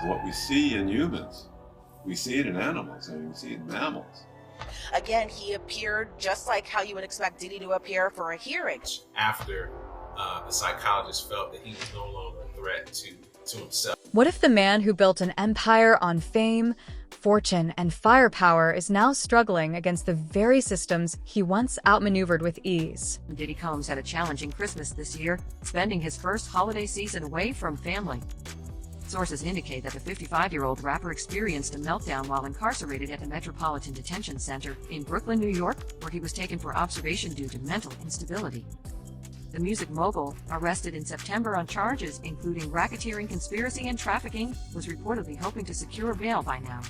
what we see in humans. We see it in animals, and we see it in mammals. Again, he appeared just like how you would expect Diddy to appear for a hearing. After the psychologist felt that he was no longer a threat to himself. What if the man who built an empire on fame, fortune, and firepower is now struggling against the very systems he once outmaneuvered with ease? Diddy Combs had a challenging Christmas this year, spending his first holiday season away from family. Sources indicate that the 55-year-old rapper experienced a meltdown while incarcerated at the Metropolitan Detention Center in Brooklyn, New York, where he was taken for observation due to mental instability. The music mogul, arrested in September on charges including racketeering, conspiracy, and trafficking, was reportedly hoping to secure bail by now.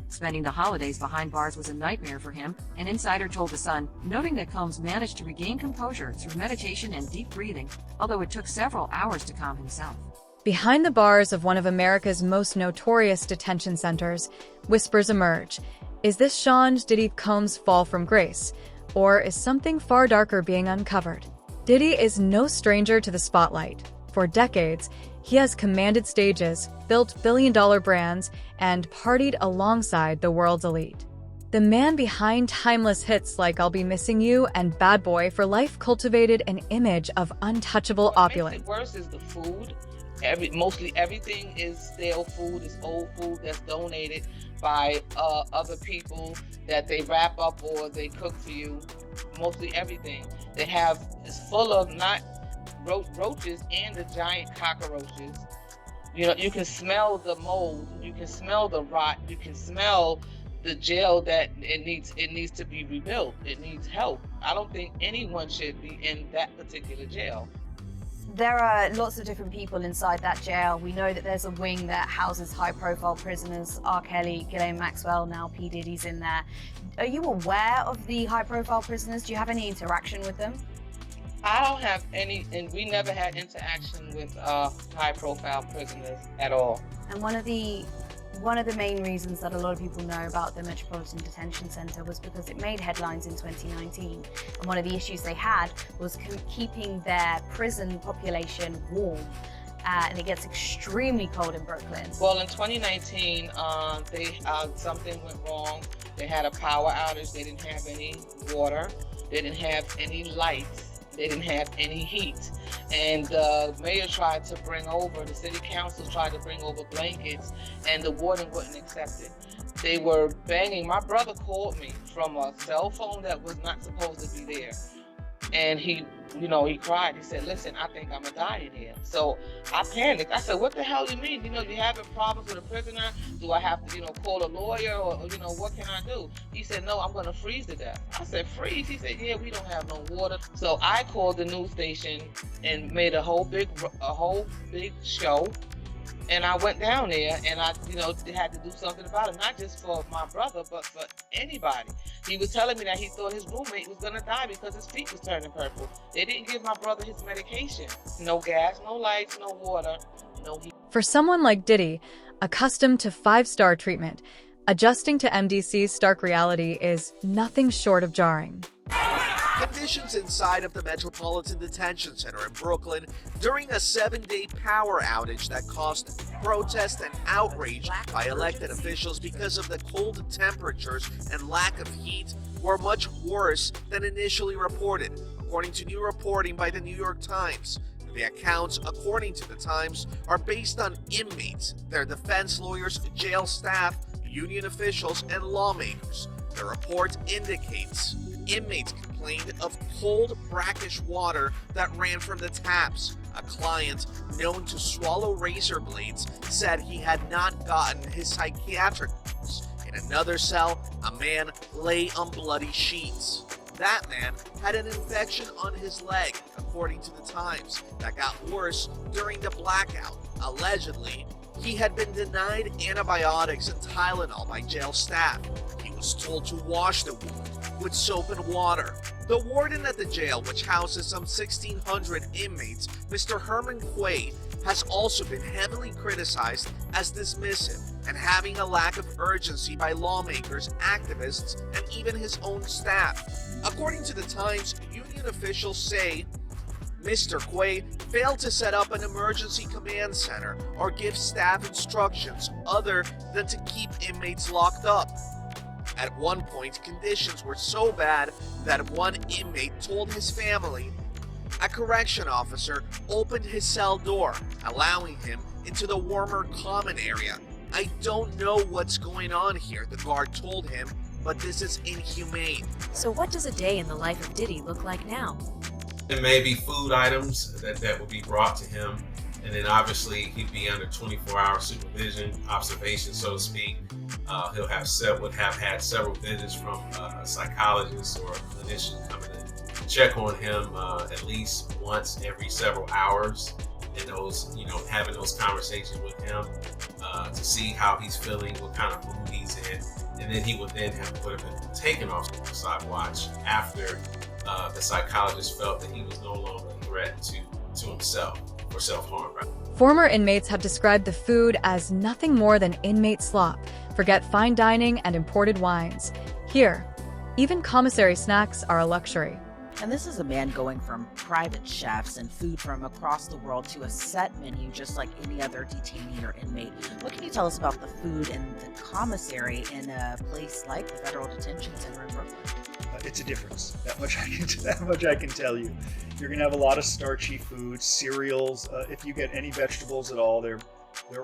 Spending the holidays behind bars was a nightmare for him, an insider told The Sun, noting that Combs managed to regain composure through meditation and deep breathing, although it took several hours to calm himself. Behind the bars of one of America's most notorious detention centers, whispers emerge. Is this Sean Diddy Combs' fall from grace? Or is something far darker being uncovered? Diddy is no stranger to the spotlight. For decades, he has commanded stages, built billion-dollar brands, and partied alongside the world's elite. The man behind timeless hits like I'll Be Missing You and Bad Boy for Life cultivated an image of untouchable opulence. What makes it worse is the food. Mostly everything is stale food, it's old food that's donated by other people that they wrap up or they cook for you. Mostly everything they have is full of not roaches and the giant cockroaches. You know, you can smell the mold, you can smell the rot, you can smell the jail that it needs to be rebuilt. It needs help. I don't think anyone should be in that particular jail. There are lots of different people inside that jail. We know that there's a wing that houses high-profile prisoners. R. Kelly, Ghislaine Maxwell, now P. Diddy's in there. Are you aware of the high-profile prisoners? Do you have any interaction with them? I don't have any, and we never had interaction with high-profile prisoners at all. And one of the main reasons that a lot of people know about the Metropolitan Detention Center was because it made headlines in 2019. And one of the issues they had was keeping their prison population warm. And it gets extremely cold in Brooklyn. Well, in 2019, something went wrong. They had a power outage. They didn't have any water. They didn't have any lights. They didn't have any heat. And the mayor tried to bring over, the city council tried to bring over blankets, and the warden wouldn't accept it. They were banging. My brother called me from a cell phone that was not supposed to be there. And he cried. He said, listen, I think I'm gonna die in here. So I panicked. I said, what the hell do you mean? You having problems with a prisoner? Do I have to, call a lawyer or what can I do? He said, no, I'm gonna freeze to death. I said, freeze? He said, yeah, we don't have no water. So I called the news station and made a whole big show. And I went down there and I, had to do something about it, not just for my brother, but for anybody. He was telling me that he thought his roommate was gonna die because his feet was turning purple. They didn't give my brother his medication. No gas, no lights, no water, no heat. For someone like Diddy, accustomed to five-star treatment, adjusting to MDC's stark reality is nothing short of jarring. Conditions inside of the Metropolitan Detention Center in Brooklyn during a 7-day power outage that caused protest and outrage by elected officials because of the cold temperatures and lack of heat were much worse than initially reported, according to new reporting by the New York Times. The accounts, according to the Times, are based on inmates, their defense lawyers, jail staff, union officials, and lawmakers. The report indicates inmates complained of cold, brackish water that ran from the taps. A client known to swallow razor blades said he had not gotten his psychiatric pills. In another cell, a man lay on bloody sheets. That man had an infection on his leg, according to the Times, that got worse during the blackout. Allegedly, he had been denied antibiotics and Tylenol by jail staff. He was told to wash the wound with soap and water. The warden at the jail, which houses some 1,600 inmates, Mr. Herman Quaid, has also been heavily criticized as dismissive and having a lack of urgency by lawmakers, activists, and even his own staff. According to the Times, union officials say Mr. Quaid failed to set up an emergency command center or give staff instructions other than to keep inmates locked up. At one point, conditions were so bad that one inmate told his family a correction officer opened his cell door, allowing him into the warmer common area. "I don't know what's going on here," the guard told him, "but this is inhumane." So what does a day in the life of Diddy look like now? There may be food items that will be brought to him, and then obviously he'd be under 24-hour supervision, observation, so to speak. He'll would have had several visits from a psychologist or a clinician coming in to check on him at least once every several hours, and those, having those conversations with him to see how he's feeling, what kind of mood he's in, and then he would then would have been taken off suicide watch after the psychologist felt that he was no longer a threat to himself or self-harm. Right? Former inmates have described the food as nothing more than inmate slop. Forget fine dining and imported wines. Here, even commissary snacks are a luxury. And this is a man going from private chefs and food from across the world to a set menu just like any other detainee or inmate. What can you tell us about the food in the commissary in a place like the Federal Detention Center in Brooklyn? It's a difference. That much I can tell you. You're going to have a lot of starchy foods, cereals. If you get any vegetables at all, they're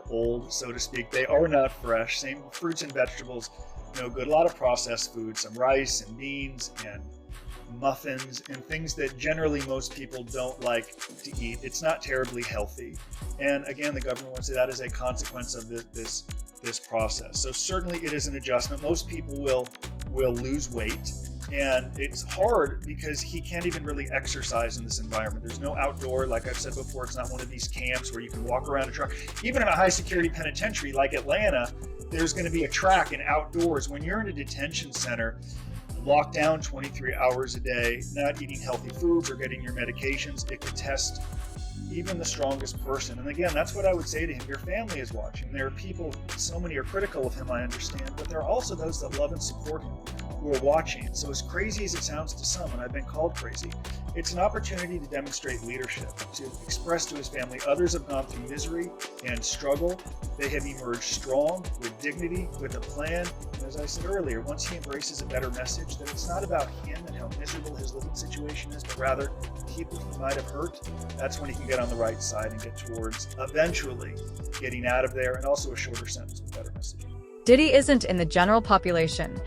old, so to speak. They are not fresh. Same fruits and vegetables, no good. A lot of processed foods, some rice and beans and muffins and things that generally most people don't like to eat. It's not terribly healthy. And again, the government wants that as a consequence of this process. So certainly it is an adjustment. Most people will lose weight. And it's hard because he can't even really exercise in this environment. There's no outdoor, like I've said before, it's not one of these camps where you can walk around a track. Even in a high security penitentiary like Atlanta, there's going to be a track and outdoors. When you're in a detention center, locked down 23 hours a day, not eating healthy foods or getting your medications, it could test even the strongest person. And again, that's what I would say to him. Your family is watching. There are people, so many are critical of him, I understand, but there are also those that love and support him who are watching. So as crazy as it sounds to some, and I've been called crazy, it's an opportunity to demonstrate leadership, to express to his family others have gone through misery and struggle. They have emerged strong, with dignity, with a plan. And as I said earlier, once he embraces a better message, that it's not about him and how miserable his living situation is, but rather people he might have hurt, that's when he can get on the right side and get towards eventually getting out of there, and also a shorter sentence with better messaging. Diddy isn't in the general population.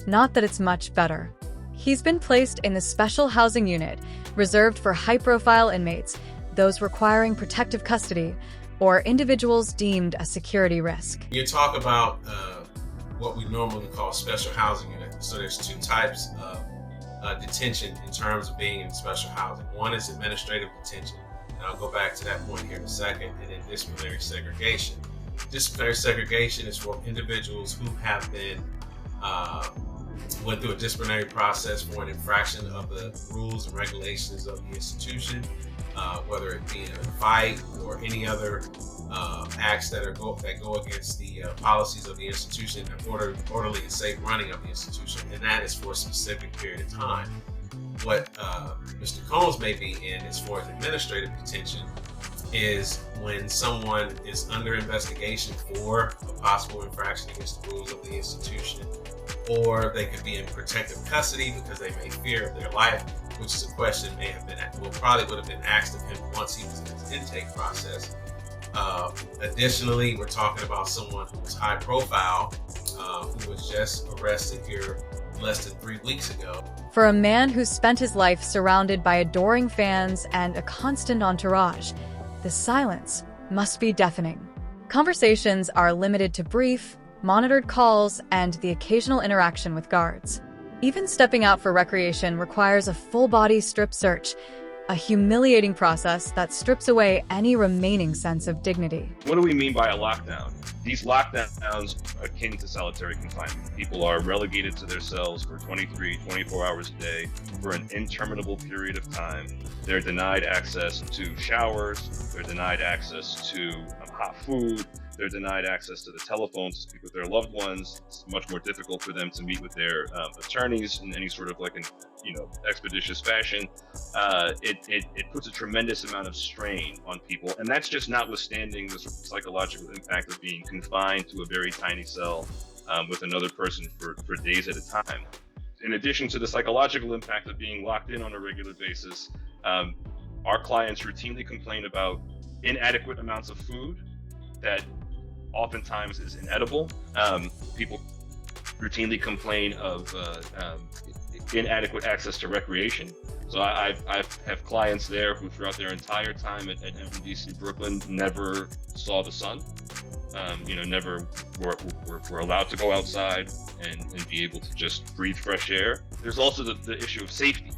Not that it's much better. He's been placed in the special housing unit, reserved for high-profile inmates, those requiring protective custody, or individuals deemed a security risk. You talk about what we normally call special housing unit. So there's two types of detention in terms of being in special housing. One is administrative detention, and I'll go back to that point here in a second, and then disciplinary segregation. Disciplinary segregation is for individuals who have been went through a disciplinary process for an infraction of the rules and regulations of the institution, whether it be in a fight or any other acts that go against the policies of the institution and orderly and safe running of the institution, and that is for a specific period of time. What Mr. Combs may be in as far as administrative detention is when someone is under investigation for a possible infraction against the rules of the institution, or they could be in protective custody because they may fear their life, which is a question probably would have been asked of him once he was in his intake process. Additionally, we're talking about someone who was high profile, who was just arrested here less than 3 weeks ago. For a man who spent his life surrounded by adoring fans and a constant entourage, the silence must be deafening. Conversations are limited to brief, monitored calls and the occasional interaction with guards. Even stepping out for recreation requires a full-body strip search, a humiliating process that strips away any remaining sense of dignity. What do we mean by a lockdown? These lockdowns are akin to solitary confinement. People are relegated to their cells for 24 hours a day for an interminable period of time. They're denied access to showers. They're denied access to hot food. They're denied access to the telephone to speak with their loved ones. It's much more difficult for them to meet with their attorneys in any sort of like an expeditious fashion. It puts a tremendous amount of strain on people, and that's just notwithstanding the sort of psychological impact of being confined to a very tiny cell with another person for days at a time. In addition to the psychological impact of being locked in on a regular basis, our clients routinely complain about inadequate amounts of food that oftentimes is inedible. People routinely complain of inadequate access to recreation. So I have clients there who throughout their entire time at MDC Brooklyn never saw the sun, never were allowed to go outside and be able to just breathe fresh air. There's also the issue of safety.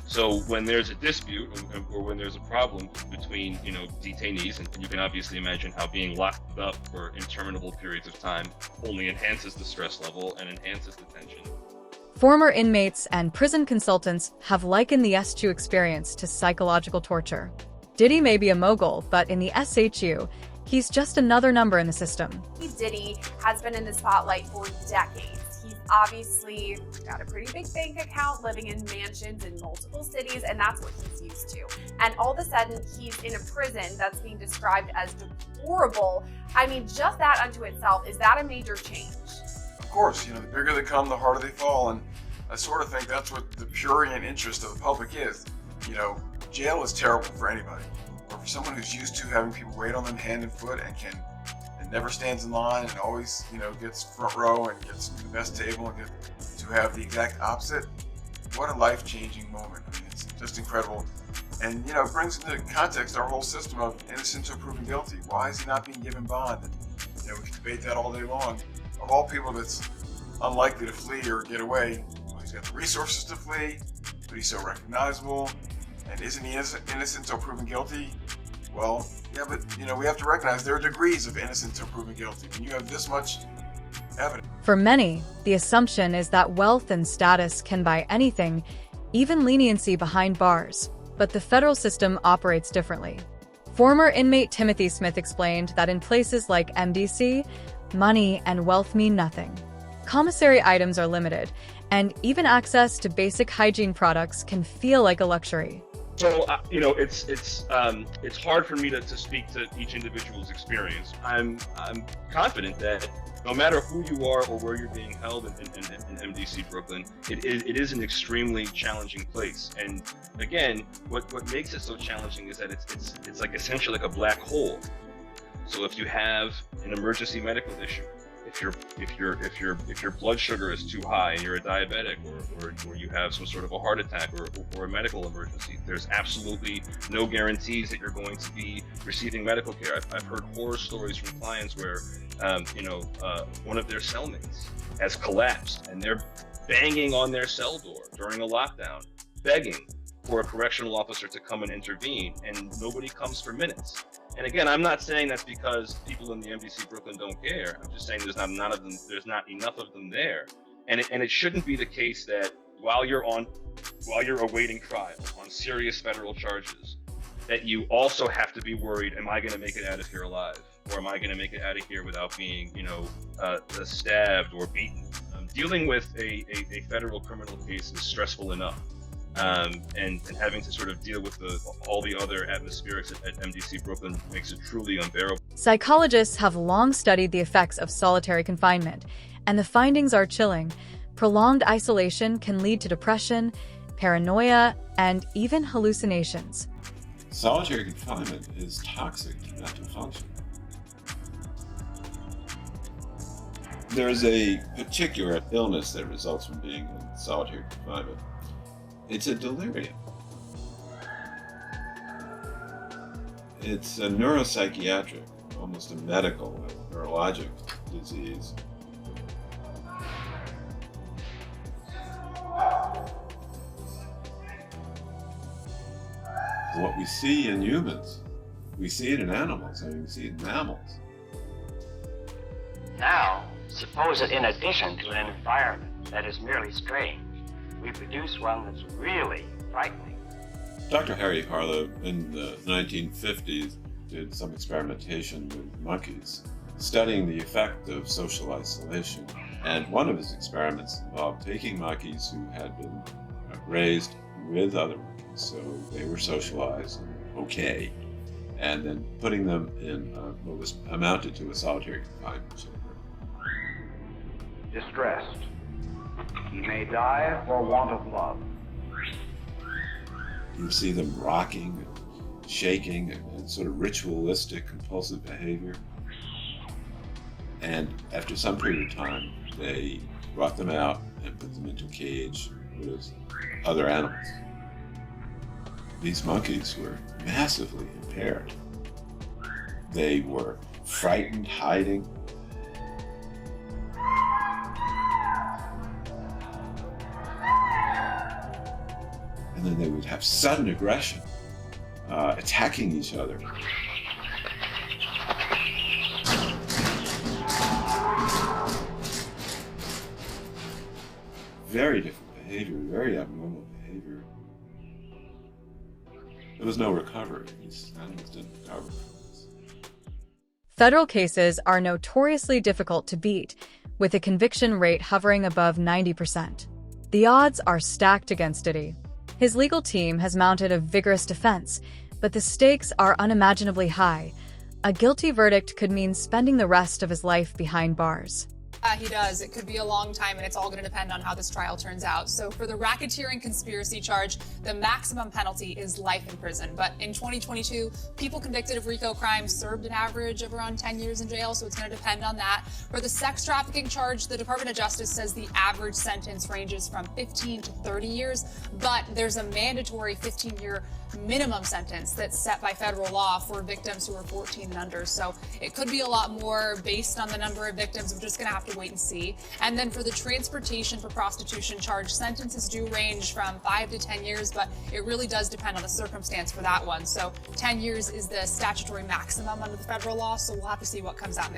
So when there's a dispute or when there's a problem between, detainees, and you can obviously imagine how being locked up for interminable periods of time only enhances the stress level and enhances the tension. Former inmates and prison consultants have likened the SHU experience to psychological torture. Diddy may be a mogul, but in the SHU, he's just another number in the system. Diddy has been in the spotlight for decades. He's obviously got a pretty big bank account, living in mansions in multiple cities, and that's what he's used to. And all of a sudden, he's in a prison that's being described as deplorable. I mean, just that unto itself, is that a major change? Of course, the bigger they come, the harder they fall, and I sort of think that's what the prurient interest of the public is. Jail is terrible for anybody, or for someone who's used to having people wait on them hand and foot and never stands in line and always, gets front row and gets the best table and gets to have the exact opposite. What a life-changing moment. I mean, it's just incredible. And, it brings into context our whole system of innocent until proven guilty. Why is he not being given bond? And, we can debate that all day long. Of all people that's unlikely to flee or get away, he's got the resources to flee, but he's so recognizable. And isn't he innocent until proven guilty? Well, yeah, but we have to recognize there are degrees of innocence until proven guilty. When you have this much evidence. For many, the assumption is that wealth and status can buy anything, even leniency behind bars. But the federal system operates differently. Former inmate Timothy Smith explained that in places like MDC, money and wealth mean nothing. Commissary items are limited, and even access to basic hygiene products can feel like a luxury. So, it's hard for me to speak to each individual's experience. I'm confident that no matter who you are or where you're being held in MDC Brooklyn, it is an extremely challenging place. And again, what makes it so challenging is that it's like essentially like a black hole. So if you have an emergency medical issue, if your blood sugar is too high and you're a diabetic, or you have some sort of a heart attack or a medical emergency, there's absolutely no guarantees that you're going to be receiving medical care. I've heard horror stories from clients where one of their cellmates has collapsed and they're banging on their cell door during a lockdown, begging for a correctional officer to come and intervene, and nobody comes for minutes. And again, I'm not saying that's because people in the MDC Brooklyn don't care. I'm just saying there's not enough of them there. And it shouldn't be the case that while you're awaiting trial on serious federal charges, that you also have to be worried, am I going to make it out of here alive? Or am I going to make it out of here without being, stabbed or beaten? Dealing with a federal criminal case is stressful enough. And having to sort of deal with all the other atmospherics at MDC Brooklyn makes it truly unbearable. Psychologists have long studied the effects of solitary confinement, and the findings are chilling. Prolonged isolation can lead to depression, paranoia, and even hallucinations. Solitary confinement is toxic to mental function. There's a particular illness that results from being in solitary confinement. It's a delirium. It's a neuropsychiatric, almost a medical, neurologic disease. What we see in humans, we see it in animals, and we see it in mammals. Now, suppose that in addition to an environment that is merely strange, we produce one that's really frightening. Dr. Harry Harlow in the 1950s did some experimentation with monkeys, studying the effect of social isolation. And one of his experiments involved taking monkeys who had been raised with other monkeys, so they were socialized and okay, and then putting them in what was amounted to a solitary confinement chamber. Distressed. He may die for want of love. You see them rocking and shaking and sort of ritualistic, compulsive behavior. And after some period of time, they brought them out and put them into a cage with other animals. These monkeys were massively impaired. They were frightened, hiding. And then they would have sudden aggression, attacking each other. Very different behavior, very abnormal behavior. There was no recovery. These animals didn't recover from this. Federal cases are notoriously difficult to beat, with a conviction rate hovering above 90%. The odds are stacked against Diddy. His legal team has mounted a vigorous defense, but the stakes are unimaginably high. A guilty verdict could mean spending the rest of his life behind bars. He does. It could be a long time, and it's all going to depend on how this trial turns out. So for the racketeering conspiracy charge, the maximum penalty is life in prison. But in 2022, people convicted of RICO crimes served an average of around 10 years in jail, so it's going to depend on that. For the sex trafficking charge, the Department of Justice says the average sentence ranges from 15 to 30 years, but there's a mandatory 15-year minimum sentence that's set by federal law for victims who are 14 and under. So it could be a lot more based on the number of victims. We're just going to have to wait and see. And then for the transportation for prostitution charge, sentences do range from 5 to 10 years, but it really does depend on the circumstance for that one. So 10 years is the statutory maximum under the federal law, so we'll have to see what comes out in the case.